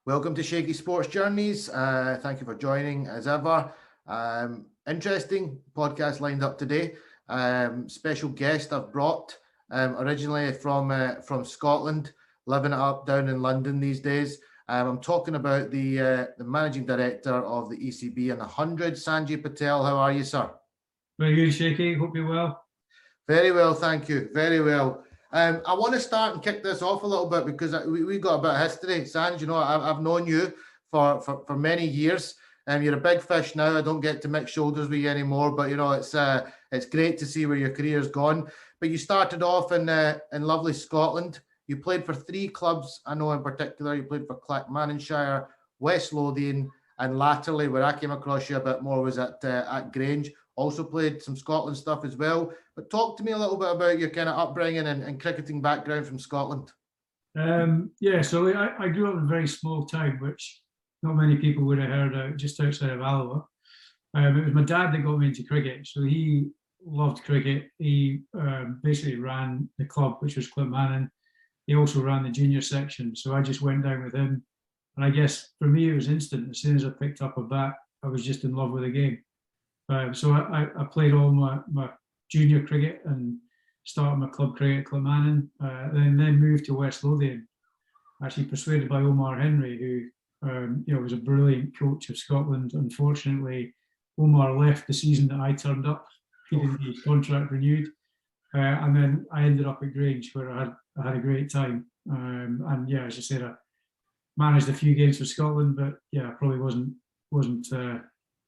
Welcome to Shaky Sports Journeys. Thank you for joining as ever. Interesting podcast lined up today. Special guest I've brought, originally from Scotland, living it up down in London these days. I'm talking about the managing director of the ECB and Hundred, Sanjay Patel. How are you, sir? Very good, Shaky. Hope you're well. Very well, thank you. Very well. I want to start and kick this off a little bit because we got a bit of history. Sanj, you know, I've known you for many years. You're a big fish now. I don't get to mix shoulders with you anymore, but you know, it's great to see where your career's gone. But you started off in lovely Scotland. You played for 3 clubs. I know in particular, you played for Clackmannanshire, West Lothian, and latterly, where I came across you a bit more was at Grange. Also played some Scotland stuff as well. But talk to me a little bit about your kind of upbringing and cricketing background from Scotland. So I grew up in a very small town, which not many people would have heard of, just outside of Alloa. It was my dad that got me into cricket. So he loved cricket. He basically ran the club, which was Clackmannan. He also ran the junior section. So I just went down with him. And I guess for me, it was instant. As soon as I picked up a bat, I was just in love with the game. So I played all my junior cricket and started my club cricket at Clackmannan, then moved to West Lothian, actually persuaded by Omar Henry, who was a brilliant coach of Scotland. Unfortunately, Omar left the season that I turned up. He didn't get his contract renewed. And then I ended up at Grange, where I had a great time. As I said, I managed a few games for Scotland, but I probably wasn't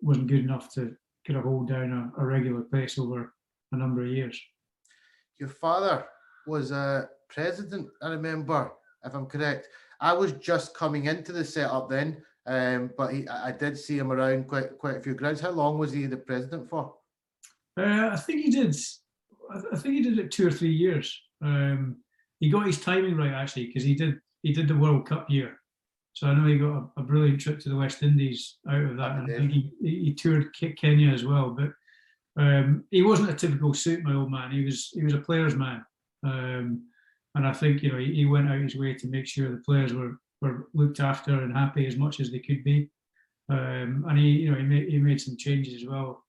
good enough to kind of hold down a regular place over a number of years. Your father was a president, I remember, if I'm correct. I was just coming into the setup then, but I did see him around quite a few grounds. How long was he the president for? I think he did it 2 or 3 years. He got his timing right, actually, because he did the World Cup year. So I know he got a brilliant trip to the West Indies out of that. And I think he toured Kenya as well. But he wasn't a typical suit, my old man. He was a player's man. And I think, he went out his way to make sure the players were looked after and happy as much as they could be. And he made some changes as well.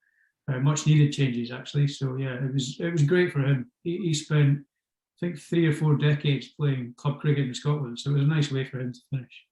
Much needed changes, actually. So it was great for him. He spent, I think, 3 or 4 decades playing club cricket in Scotland. So it was a nice way for him to finish.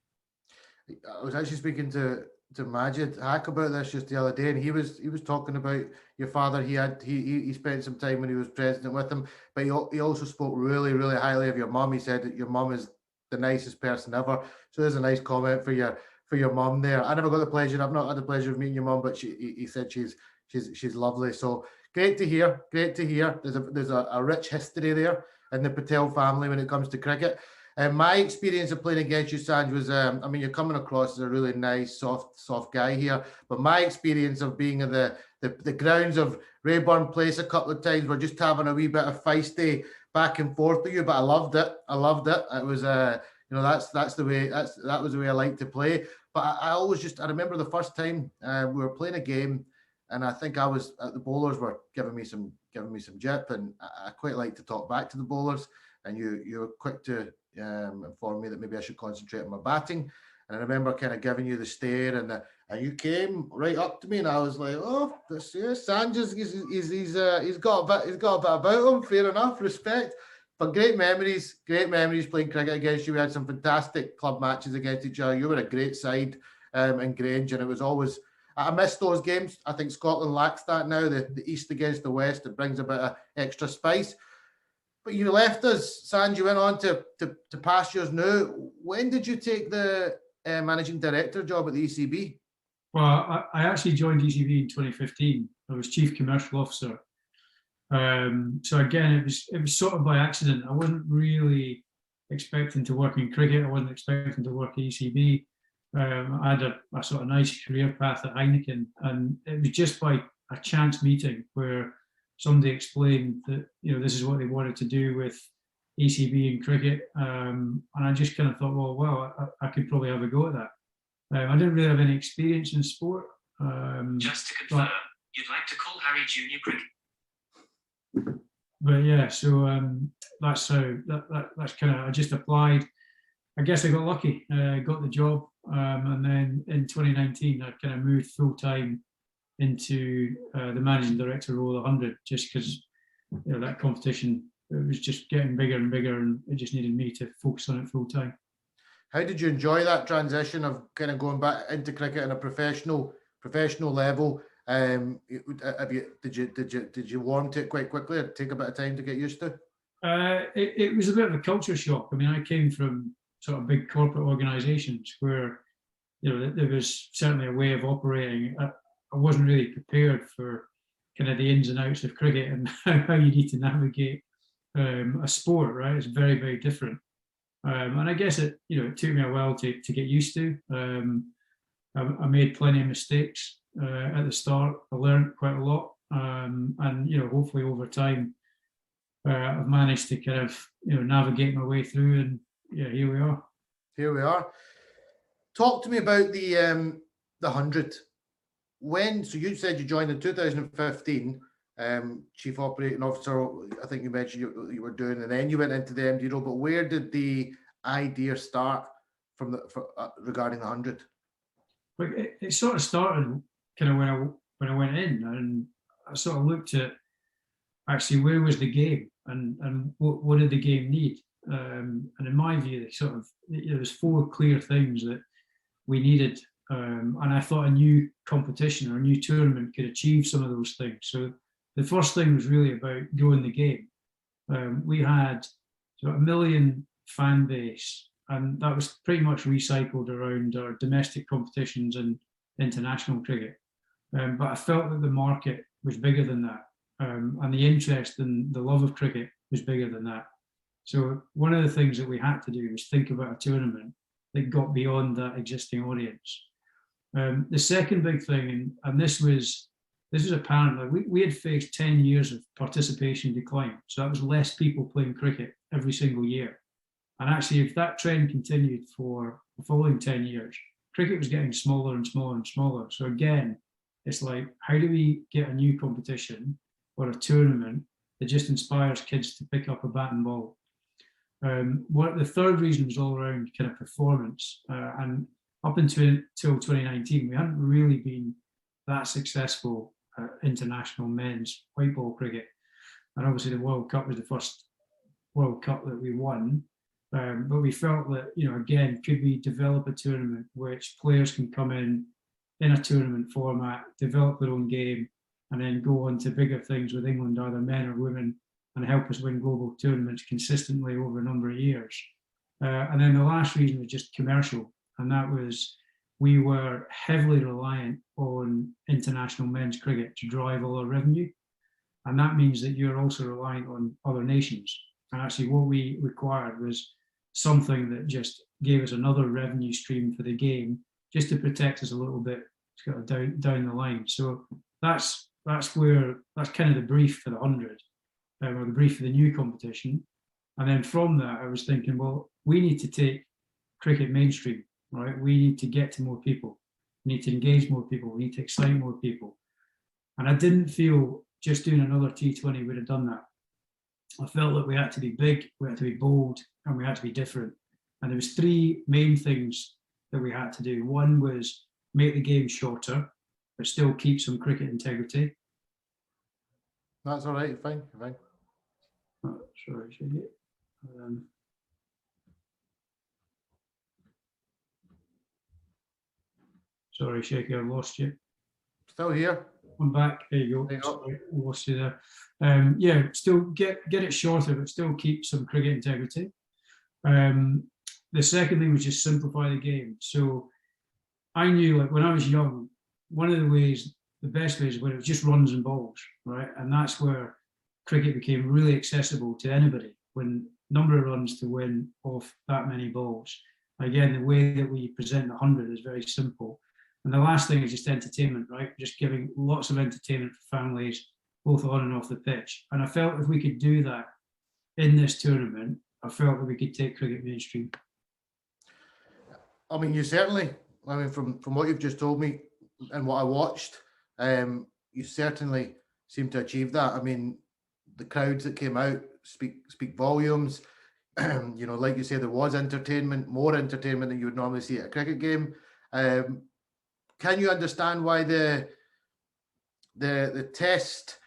I was actually speaking to Majid Hack about this just the other day, and he was talking about your father. He spent some time when he was president with him, but he also spoke really, really highly of your mum. He said that your mum is the nicest person ever. So there's a nice comment for your mum there. I never got the pleasure. I've not had the pleasure of meeting your mum, but he said she's lovely. So great to hear. There's a rich history there in the Patel family when it comes to cricket. My experience of playing against you, Sanj, was, you're coming across as a really nice, soft guy here, but my experience of being in the grounds of Rayburn Place a couple of times, we're just having a wee bit of feisty back and forth with you, but I loved it. It was, that was the way I liked to play. But I remember the first time we were playing a game, and I think the bowlers were giving me some jip, and I quite like to talk back to the bowlers, and you were quick to informed me that maybe I should concentrate on my batting. And I remember kind of giving you the stare, and you came right up to me, and I was like, "Oh, Sanjay's he's got a bit about him. Fair enough, respect." But great memories playing cricket against you. We had some fantastic club matches against each other. You were a great side in Grange, and it was always. I miss those games. I think Scotland lacks that now. The East against the West, it brings a bit of extra spice. But you left us, Sanj. You went on to pastures now. When did you take the managing director job at the ECB? Well, I actually joined ECB in 2015. I was chief commercial officer. So again, it was sort of by accident. I wasn't really expecting to work in cricket. I wasn't expecting to work at ECB. I had a sort of nice career path at Heineken, and it was just by a chance meeting where somebody explained that this is what they wanted to do with ECB and cricket, and I just kind of thought, well, I could probably have a go at that. I didn't really have any experience in sport. Just to confirm, you'd like to call Harry Junior cricket? But yeah, so that's how that's kind of. I just applied. I guess I got lucky. Got the job, and then in 2019 I kind of moved full time into the managing director role of 100, just because that competition, it was just getting bigger and bigger, and it just needed me to focus on it full time. How did you enjoy that transition of kind of going back into cricket on a professional level? Did you warm to it quite quickly, or take a bit of time to get used to? It was a bit of a culture shock. I mean, I came from sort of big corporate organisations where there was certainly a way of operating. I wasn't really prepared for kind of the ins and outs of cricket and how you need to navigate a sport. Right, it's very, very different. And I guess it took me a while to get used to. I made plenty of mistakes at the start. I learned quite a lot, and hopefully over time, I've managed to kind of navigate my way through, and here we are. Here we are. Talk to me about the 100. So you said you joined in 2015, chief operating officer. I think you mentioned you were doing, and then you went into the MD role. But where did the idea start from regarding the 100? Like it sort of started kind of when I went in, and I sort of looked at actually where was the game and what did the game need. And in my view, there was 4 clear things that we needed. And I thought a new competition or a new tournament could achieve some of those things. So the first thing was really about growing the game. We had sort of 1 million fan base, and that was pretty much recycled around our domestic competitions and international cricket. But I felt that the market was bigger than that, and the interest and the love of cricket was bigger than that. So one of the things that we had to do was think about a tournament that got beyond that existing audience. The second big thing, and this was apparent, like we had faced 10 years of participation decline. So that was less people playing cricket every single year. And actually, if that trend continued for the following 10 years, cricket was getting smaller and smaller and smaller. So again, it's like, how do we get a new competition or a tournament that just inspires kids to pick up a bat and ball? The third reason was all around kind of performance. And up until 2019, we hadn't really been that successful international men's white ball cricket. And obviously the World Cup was the first World Cup that we won. But we felt that, again, could we develop a tournament which players can come in a tournament format, develop their own game, and then go on to bigger things with England, either men or women, and help us win global tournaments consistently over a number of years. And then the last reason was just commercial. And that was, we were heavily reliant on international men's cricket to drive all our revenue. And that means that you're also reliant on other nations. And actually what we required was something that just gave us another revenue stream for the game, just to protect us a little bit down the line. So that's kind of the brief for the 100, or the brief for the new competition. And then from that, I was thinking, well, we need to take cricket mainstream, right? We need to get to more people. We need to engage more people. We need to excite more people. And I didn't feel just doing another T20 would have done that. I felt that we had to be big, we had to be bold, and we had to be different. And there was 3 main things that we had to do. One was make the game shorter, but still keep some cricket integrity. That's all right, fine. Oh, sorry, should you? Sorry, Shaky, I lost you. Still here. I'm back. There you go. There you go. Sorry, I lost you there. Yeah, still get it shorter, but still keep some cricket integrity. The second thing was just simplify the game. So I knew, like when I was young, one of the best ways when it was just runs and balls, right? And that's where cricket became really accessible to anybody, when number of runs to win off that many balls. Again, the way that we present the 100 is very simple. And the last thing is just entertainment, right? Just giving lots of entertainment for families, both on and off the pitch. And I felt if we could do that in this tournament, I felt that we could take cricket mainstream. I mean, from what you've just told me and what I watched, you certainly seem to achieve that. I mean, the crowds that came out speak volumes. you know, like you say, there was entertainment, more entertainment than you would normally see at a cricket game. Can you understand why the Test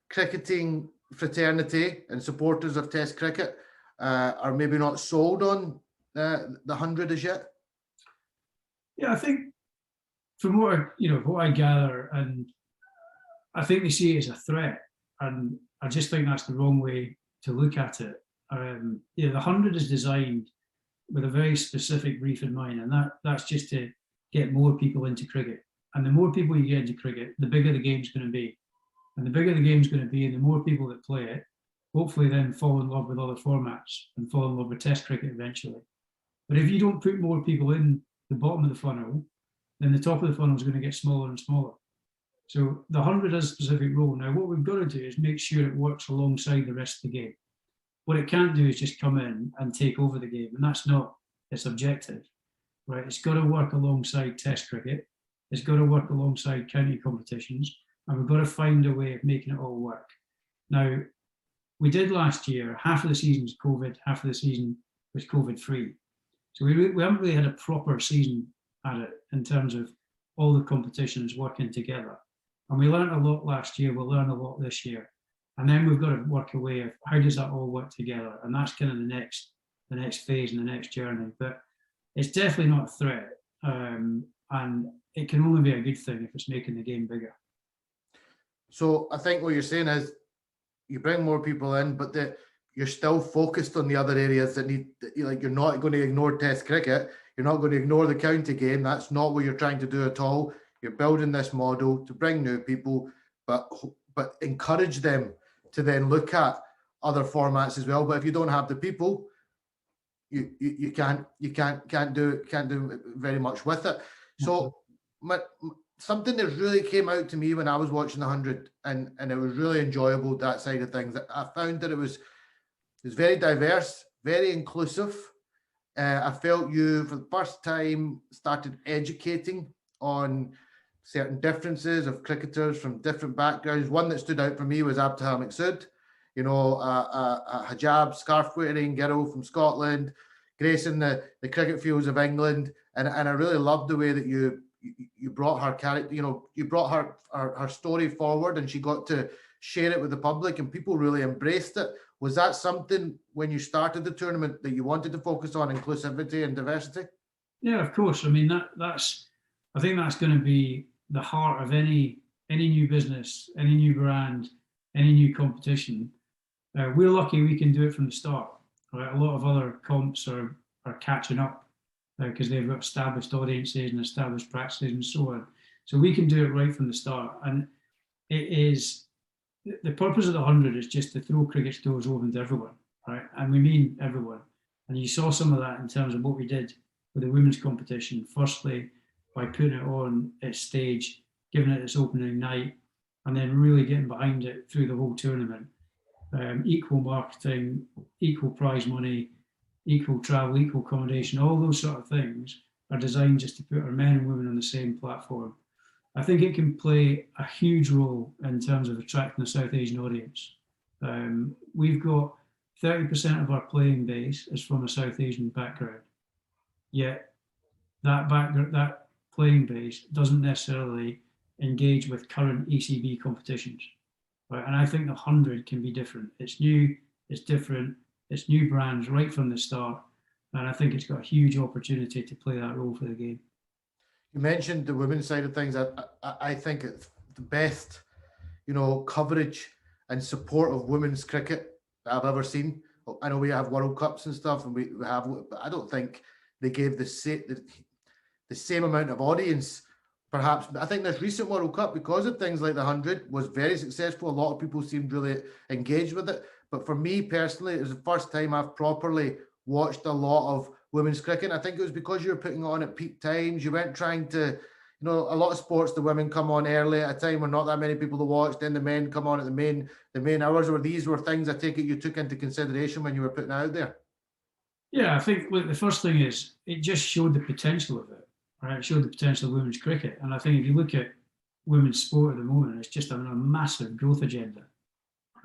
cricketing fraternity and supporters of Test cricket are maybe not sold on the 100 as yet? Yeah, I think from what I gather, and I think they see it as a threat, and I just think that's the wrong way to look at it. The 100 is designed with a very specific brief in mind, and that's just to get more people into cricket. And the more people you get into cricket, the bigger the game's going to be. And the bigger the game's going to be, and the more people that play it, hopefully then fall in love with other formats and fall in love with Test cricket eventually. But if you don't put more people in the bottom of the funnel, then the top of the funnel is going to get smaller and smaller. So the 100 has a specific role. Now, what we've got to do is make sure it works alongside the rest of the game. What it can't do is just come in and take over the game, and that's not its objective, right? It's got to work alongside Test cricket. It's got to work alongside county competitions, and we've got to find a way of making it all work. Now, we did last year, half of the season was COVID, half of the season was COVID-free. So we haven't really had a proper season at it in terms of all the competitions working together. And we learned a lot last year, we'll learn a lot this year. And then we've got to work a way of how does that all work together? And that's kind of the next phase and the next journey. But it's definitely not a threat. And it can only be a good thing if it's making the game bigger. So I think what you're saying is you bring more people in, but you're still focused on the other areas that need, like, you're not going to ignore Test cricket. You're not going to ignore the county game. That's not what you're trying to do at all. You're building this model to bring new people, but encourage them to then look at other formats as well. But if you don't have the people, you can't do very much with it. So something that really came out to me when I was watching the 100, and it was really enjoyable, that side of things. I found that it was very diverse, very inclusive. I felt you, for the first time, started educating on certain differences of cricketers from different backgrounds. One that stood out for me was Abtahar Maqsood, you know, a hijab, scarf wearing girl from Scotland, gracing the cricket fields of England. And I really loved the way that you brought her character, you know, you brought her story forward, and she got to share it with the public, and people really embraced it. Was that something when you started the tournament that you wanted to focus on, inclusivity and diversity? Yeah, of course. I mean, I think that's going to be the heart of any new business, any new brand, any new competition. We're lucky we can do it from the start. Right? A lot of other comps are catching up because they've got established audiences and established practices and so on. So we can do it right from the start. And it is, the purpose of the 100 is just to throw cricket's doors open to everyone, right? And we mean everyone. And you saw some of that in terms of what we did with the women's competition. Firstly, by putting it on its stage, giving it its opening night, and then really getting behind it through the whole tournament. Equal marketing, equal prize money, equal travel, equal accommodation, all those sort of things are designed just to put our men and women on the same platform. I think it can play a huge role in terms of attracting a South Asian audience. We've got 30% of our playing base is from a South Asian background, yet that playing base doesn't necessarily engage with current ECB competitions. Right? And I think the 100 can be different. It's new, it's different, it's new brands right from the start. And I think it's got a huge opportunity to play that role for the game. You mentioned the women's side of things. I think it's the best, you know, coverage and support of women's cricket that I've ever seen. I know we have World Cups and stuff, and we have, but I don't think they gave the same amount of audience. Perhaps I think this recent World Cup, because of things like the 100, was very successful. A lot of people seemed really engaged with it. But for me personally, it was the first time I've properly watched a lot of women's cricket. I think it was because you were putting it on at peak times. You weren't trying to, you know, a lot of sports, the women come on early at a time when not that many people to watch. Then the men come on at the main hours. Or these were things I take it you took into consideration when you were putting it out there. Yeah, I think the first thing is it just showed the potential of it. Right, it showed the potential of women's cricket, and I think if you look at women's sport at the moment, it's just having a massive growth agenda,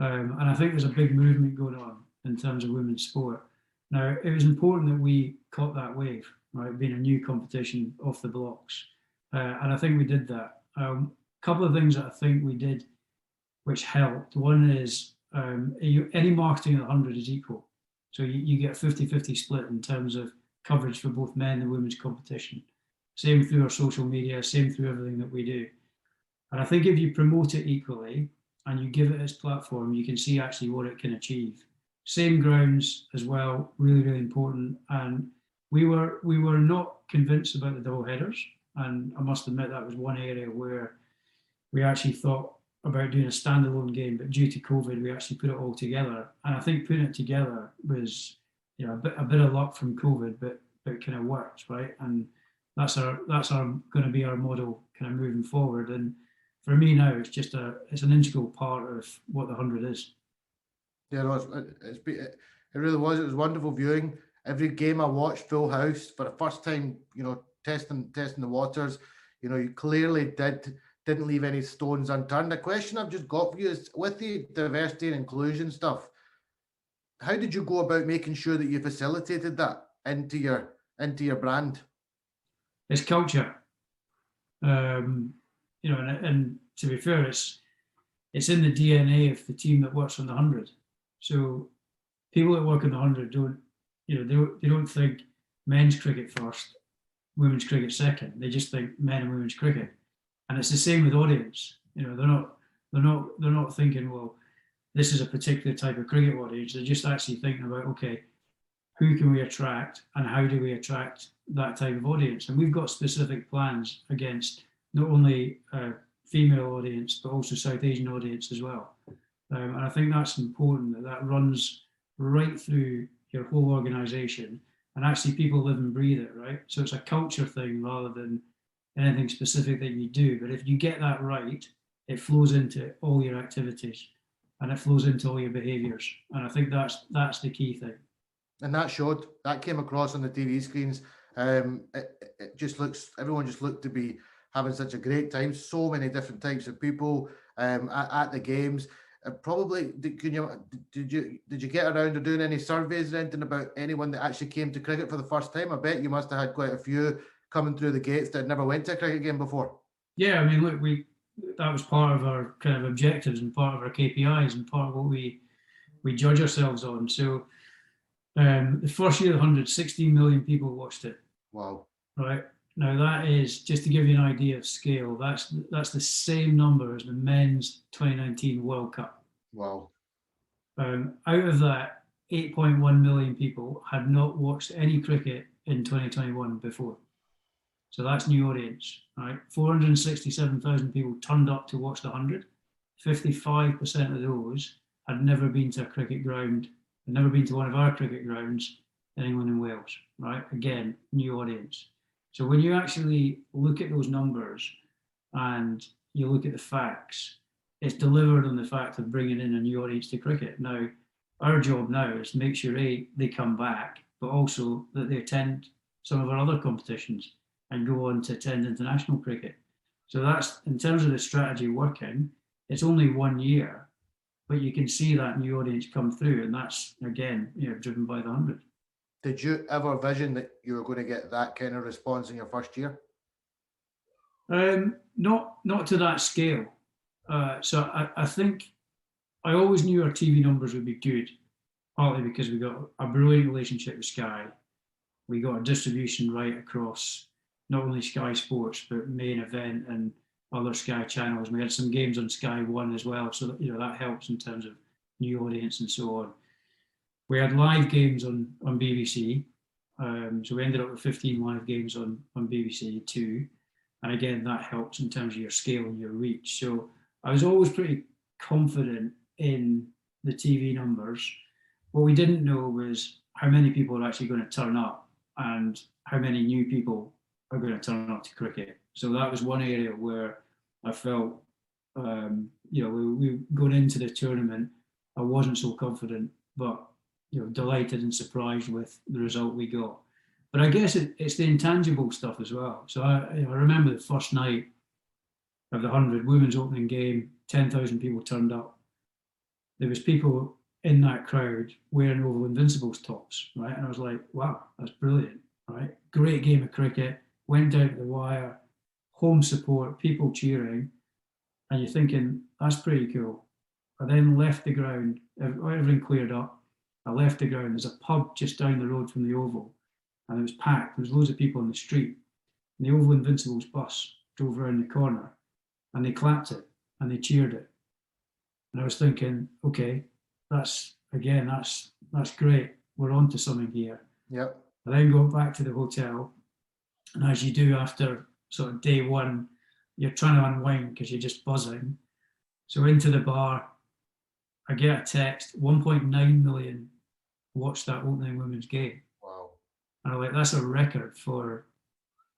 and I think there's a big movement going on in terms of women's sport. Now, it was important that we caught that wave, right, being a new competition off the blocks. And I think we did that. A couple of things that I think we did which helped. One is any marketing at 100 is equal. So you get a 50-50 split in terms of coverage for both men and women's competition. Same through our social media, same through everything that we do. And I think if you promote it equally and you give it its platform, you can see actually what it can achieve. Same grounds as well, really, really important. And we were not convinced about the double headers. And I must admit that was one area where we actually thought about doing a standalone game, but due to COVID, we actually put it all together. And I think putting it together was, you know, a bit of luck from COVID, but it kind of worked, right? And that's our going to be our model kind of moving forward. And for me now, it's an integral part of what the 100 is. Yeah, no, it really was. It was wonderful viewing. Every game I watched, full house for the first time. You know, testing the waters. You know, you clearly didn't leave any stones unturned. The question I've just got for you is, with the diversity and inclusion stuff, how did you go about making sure that you facilitated that into your brand? It's culture. You know, and to be fair, it's in the DNA of the team that works on the 100. So people that work on the 100 they don't think men's cricket first, women's cricket second. They just think men and women's cricket. And it's the same with audience. You know, they're not thinking, well, this is a particular type of cricket audience. They're just actually thinking about, okay, who can we attract and how do we attract that type of audience? And we've got specific plans against not only female audience, but also South Asian audience as well. And I think that's important, that runs right through your whole organisation, and actually people live and breathe it, right? So it's a culture thing rather than anything specific that you do. But if you get that right, it flows into all your activities and it flows into all your behaviours. And I think that's the key thing. And that came across on the TV screens. It just looks, everyone just looked to be having such a great time. So many different types of people at the games. Probably, did you get around to doing any surveys or anything about anyone that actually came to cricket for the first time? I bet you must have had quite a few coming through the gates that never went to a cricket game before. Yeah, I mean, look, that was part of our kind of objectives and part of our KPIs and part of what we judge ourselves on. So the first year of the 100, 16 million people watched it. Wow. Right. Now that is, just to give you an idea of scale, that's the same number as the men's 2019 World Cup. Wow. Out of that, 8.1 million people had not watched any cricket in 2021 before. So that's new audience, right? 467,000 people turned up to watch the 100. 55% of those had never been to a cricket ground, had never been to one of our cricket grounds in England and Wales, right? Again, new audience. So when you actually look at those numbers and you look at the facts, it's delivered on the fact of bringing in a new audience to cricket. Now, our job now is to make sure they come back, but also that they attend some of our other competitions and go on to attend international cricket. So that's, in terms of the strategy working, it's only 1 year, but you can see that new audience come through, and that's, again, driven by the 100. Did you ever vision that you were going to get that kind of response in your first year? Not to that scale. So I think I always knew our TV numbers would be good, partly because we got a brilliant relationship with Sky. We got a distribution right across not only Sky Sports, but Main Event and other Sky channels. We had some games on Sky One as well, so that, that helps in terms of new audience and so on. We had live games on BBC, so we ended up with 15 live games on BBC Two, and again that helps in terms of your scale and your reach. So I was always pretty confident in the TV numbers. What we didn't know was how many people are actually going to turn up and how many new people are going to turn up to cricket. So that was one area where I felt, we going into the tournament, I wasn't so confident, but delighted and surprised with the result we got. But I guess it's the intangible stuff as well. So I remember the first night of the 100 women's opening game, 10,000 people turned up. There was people in that crowd wearing Oval Invincibles tops, right? And I was like, wow, that's brilliant, right? Great game of cricket, went down to the wire, home support, people cheering, and you're thinking, that's pretty cool. I then left the ground, everything cleared up. I left the ground, there's a pub just down the road from the Oval, and it was packed, there was loads of people in the street. And the Oval Invincibles bus drove around the corner, and they clapped it, and they cheered it. And I was thinking, okay, that's great. We're on to something here. Yep. I then got back to the hotel, and as you do after sort of day one, you're trying to unwind because you're just buzzing. So into the bar, I get a text, 1.9 million watched that opening women's game. Wow. And I'm like, that's a record for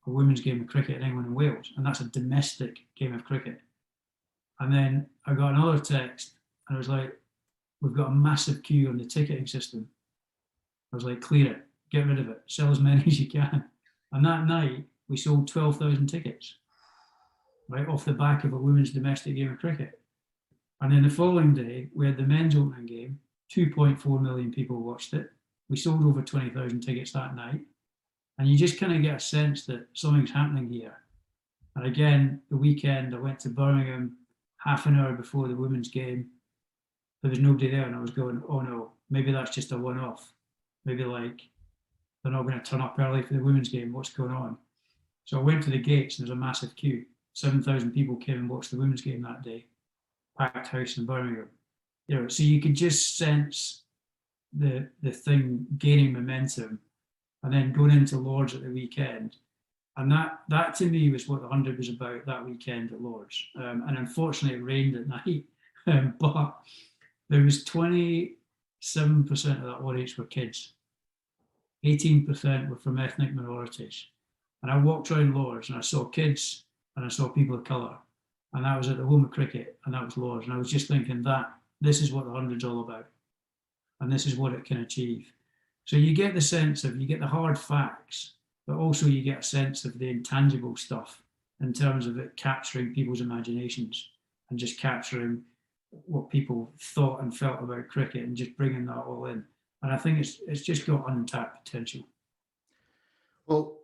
a women's game of cricket in England and Wales. And that's a domestic game of cricket. And then I got another text, and I was like, we've got a massive queue on the ticketing system. I was like, clear it, get rid of it, sell as many as you can. And that night, we sold 12,000 tickets, right off the back of a women's domestic game of cricket. And then the following day, we had the men's opening game, 2.4 million people watched it. We sold over 20,000 tickets that night. And you just kind of get a sense that something's happening here. And again, the weekend, I went to Birmingham half an hour before the women's game. There was nobody there, and I was going, oh no, maybe that's just a one-off. Maybe like they're not going to turn up early for the women's game. What's going on? So I went to the gates, and there's a massive queue. 7,000 people came and watched the women's game that day. Packed house in Birmingham. You know, so you could just sense the thing gaining momentum, and then going into Lords at the weekend. And that to me was what the 100 was about that weekend at Lords. And unfortunately, it rained at night, but there was 27% of that audience were kids. 18% were from ethnic minorities. And I walked around Lords and I saw kids and I saw people of colour. And that was at the home of cricket, and that was Lords. And I was just thinking that this is what the 100's all about. And this is what it can achieve. So you get the sense of, you get the hard facts, but also you get a sense of the intangible stuff in terms of it capturing people's imaginations and just capturing what people thought and felt about cricket and just bringing that all in. And I think it's just got untapped potential. Well,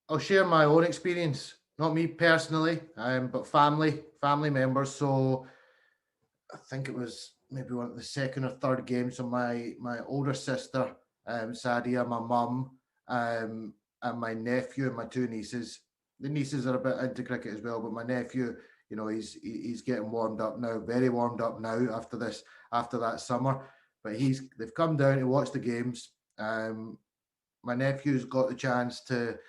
I'll share my own experience, not me personally, but family members. So I think it was maybe one of the second or third games. So my older sister, Sadia, my mum, and my nephew and my two nieces. The nieces are a bit into cricket as well, but my nephew, you know, he's getting warmed up now, very warmed up now after that summer. But they've come down to watch the games. My nephew's got the chance to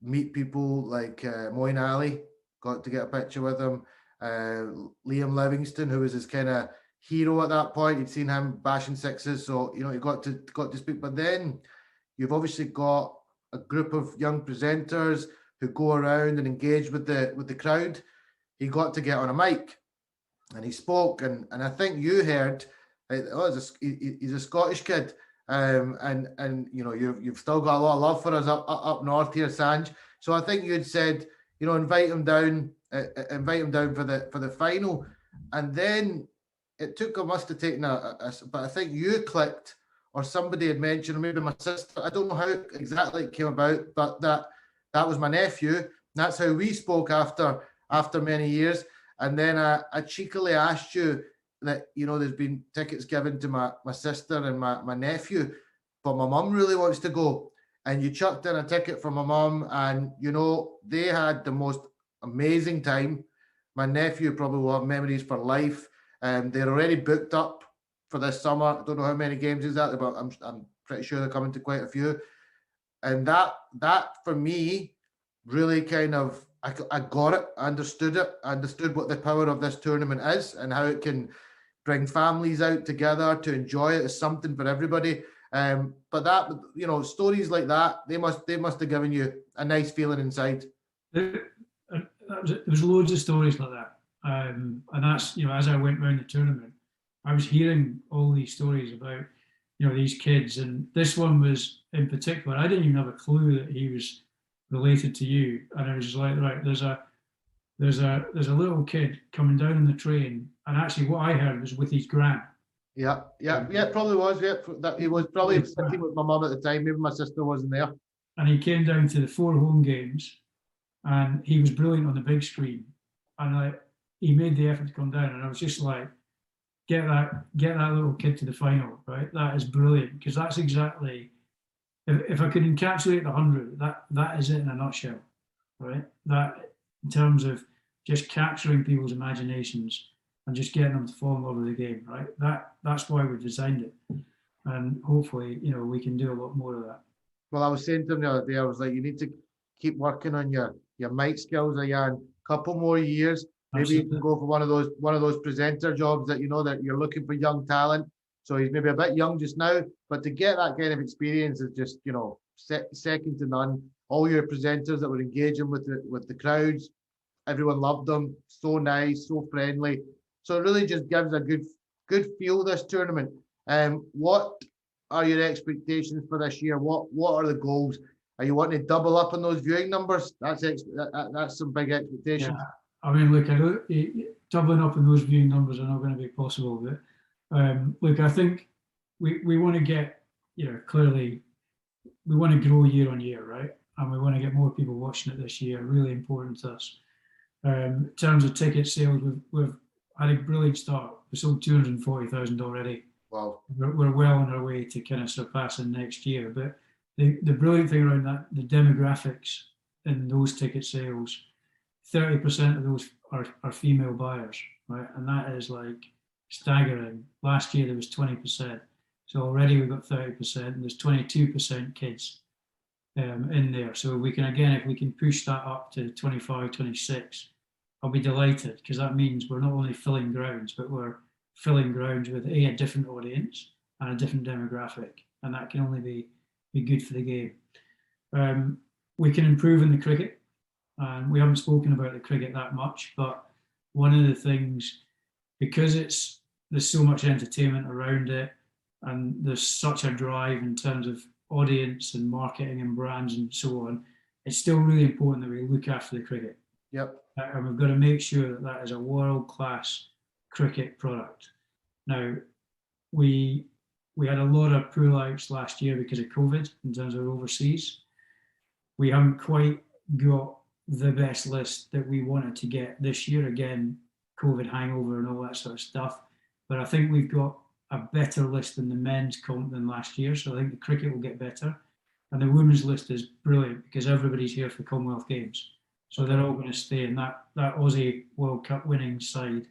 meet people like Moeen Ali, got to get a picture with him. Liam Livingston, who was his kind of hero at that point, he'd seen him bashing sixes, so you know he got to speak. But then you've obviously got a group of young presenters who go around and engage with the crowd. He got to get on a mic and he spoke, and I think you heard, he's a Scottish kid, and you know you've still got a lot of love for us up north here, Sanj. So I think you'd said, you know, invite him down for the final, and then it must have taken but I think you clicked, or somebody had mentioned, or maybe my sister, I don't know how exactly it came about, but that was my nephew. That's how we spoke after many years. And then I cheekily asked you that, you know, there's been tickets given to my sister and my nephew, but my mum really wants to go. And you chucked in a ticket for my mum, and, you know, they had the most amazing time. My nephew probably will have memories for life. They're already booked up for this summer. I don't know how many games exactly, but I'm pretty sure they're coming to quite a few. And that for me really kind of, I got it, I understood what the power of this tournament is and how it can bring families out together to enjoy it as something for everybody. But that, you know, stories like that, they must have given you a nice feeling inside. There was loads of stories like that. And that's, you know, as I went around the tournament, I was hearing all these stories about, you know, these kids. And this one was in particular, I didn't even have a clue that he was related to you. And I was just like, right, there's a little kid coming down on the train. And actually what I heard was with his gran. Yeah, probably was. Yeah, that he was probably sitting with my mum at the time. Maybe my sister wasn't there. And he came down to the 4 home games, and he was brilliant on the big screen. And he made the effort to come down, and I was just like, get that little kid to the final, right? That is brilliant, because that's exactly, if I could encapsulate the 100, that is it in a nutshell, right? That, in terms of just capturing people's imaginations and just getting them to fall in love with the game, right? That's why we designed it, and hopefully, we can do a lot more of that. Well, I was saying to him the other day, I was like, you need to keep working on your mic skills, Jan. Couple more years, maybe you can go for one of those presenter jobs that that you're looking for young talent. So he's maybe a bit young just now, but to get that kind of experience is just second to none. All your presenters that were engaging with the crowds, everyone loved them. So nice, so friendly. So it really just gives a good feel this tournament. What are your expectations for this year? What are the goals? Are you wanting to double up on those viewing numbers? That's some big expectations. Yeah. I mean, look, doubling up on those viewing numbers are not going to be possible. But look, I think we want to get, clearly, we want to grow year on year, right? And we want to get more people watching it this year. Really important to us. In terms of ticket sales, we've had a brilliant start. We sold 240,000 already. Wow. We're well on our way to kind of surpassing next year. But the brilliant thing around that, the demographics in those ticket sales, 30% of those are female buyers, right? And that is like staggering. Last year there was 20%. So already we've got 30%, and there's 22% kids in there. So if we can push that up to 25, 26, I'll be delighted, because that means we're not only filling grounds, but we're filling grounds with a different audience and a different demographic. And that can only be good for the game. We can improve in the cricket. And we haven't spoken about the cricket that much, but one of the things, because there's so much entertainment around it, and there's such a drive in terms of audience and marketing and brands and so on, it's still really important that we look after the cricket. Yep. And we've got to make sure that is a world-class cricket product. Now, we had a lot of pull-outs last year because of COVID in terms of overseas. We haven't quite got the best list that we wanted to get this year. Again, COVID hangover and all that sort of stuff. But I think we've got a better list in the men's comp than last year. So I think the cricket will get better. And the women's list is brilliant because everybody's here for Commonwealth Games. So they're all going to stay in that Aussie World Cup winning side.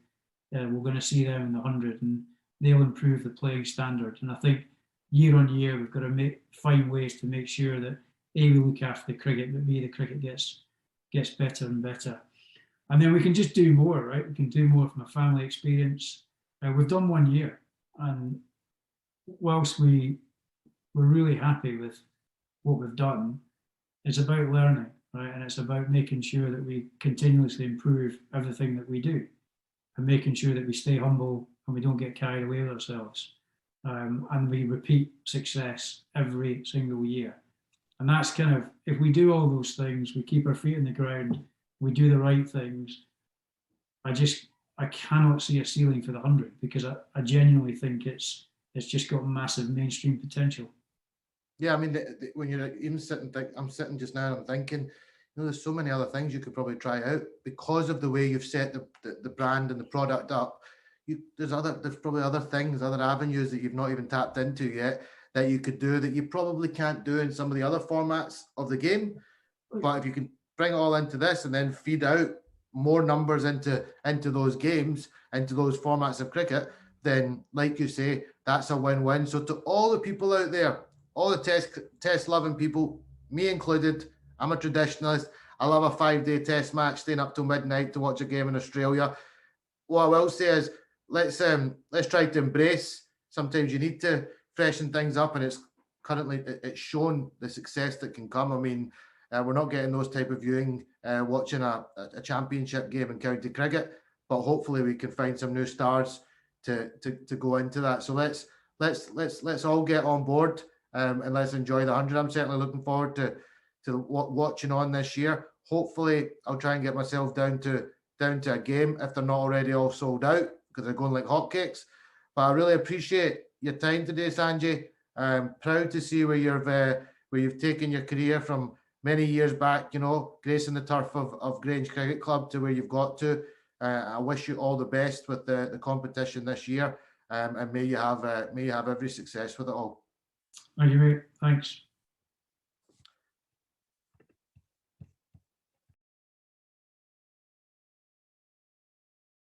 We're going to see them in the 100, and they'll improve the playing standard. And I think year on year, we've got to find ways to make sure that A, we look after the cricket, but B, the cricket gets better and better. And then we can just do more, right? We can do more from a family experience. We've done 1 year, and whilst we're really happy with what we've done, it's about learning, right? And it's about making sure that we continuously improve everything that we do, and making sure that we stay humble and we don't get carried away with ourselves. And we repeat success every single year. And that's kind of, if we do all those things, we keep our feet in the ground, we do the right things, I cannot see a ceiling for the 100, because I genuinely think it's just got massive mainstream potential. Yeah, I mean, when you're even sitting, I'm sitting just now and I'm thinking, there's so many other things you could probably try out because of the way you've set the brand and the product up. There's probably other things, other avenues that you've not even tapped into yet that you could do that you probably can't do in some of the other formats of the game. But if you can bring it all into this and then feed out more numbers into those games, into those formats of cricket, then, like you say, that's a win-win. So to all the people out there, all the test loving people, me included, I'm a traditionalist. I love a 5-day test match, staying up till midnight to watch a game in Australia. What I will say is, let's try to embrace. Sometimes you need to freshen things up, and it's shown the success that can come. I mean, we're not getting those type of viewing watching a championship game in county cricket, but hopefully we can find some new stars to go into that. So let's all get on board and let's enjoy the 100. I'm certainly looking forward to watching on this year. Hopefully, I'll try and get myself down to a game if they're not already all sold out, because they're going like hotcakes. But I really appreciate your time today, Sanjay. I'm proud to see where you've taken your career from many years back, gracing the turf of Grange Cricket Club to where you've got to. I wish you all the best with the competition this year, and may you have every success with it all. Thank you, mate. Thanks.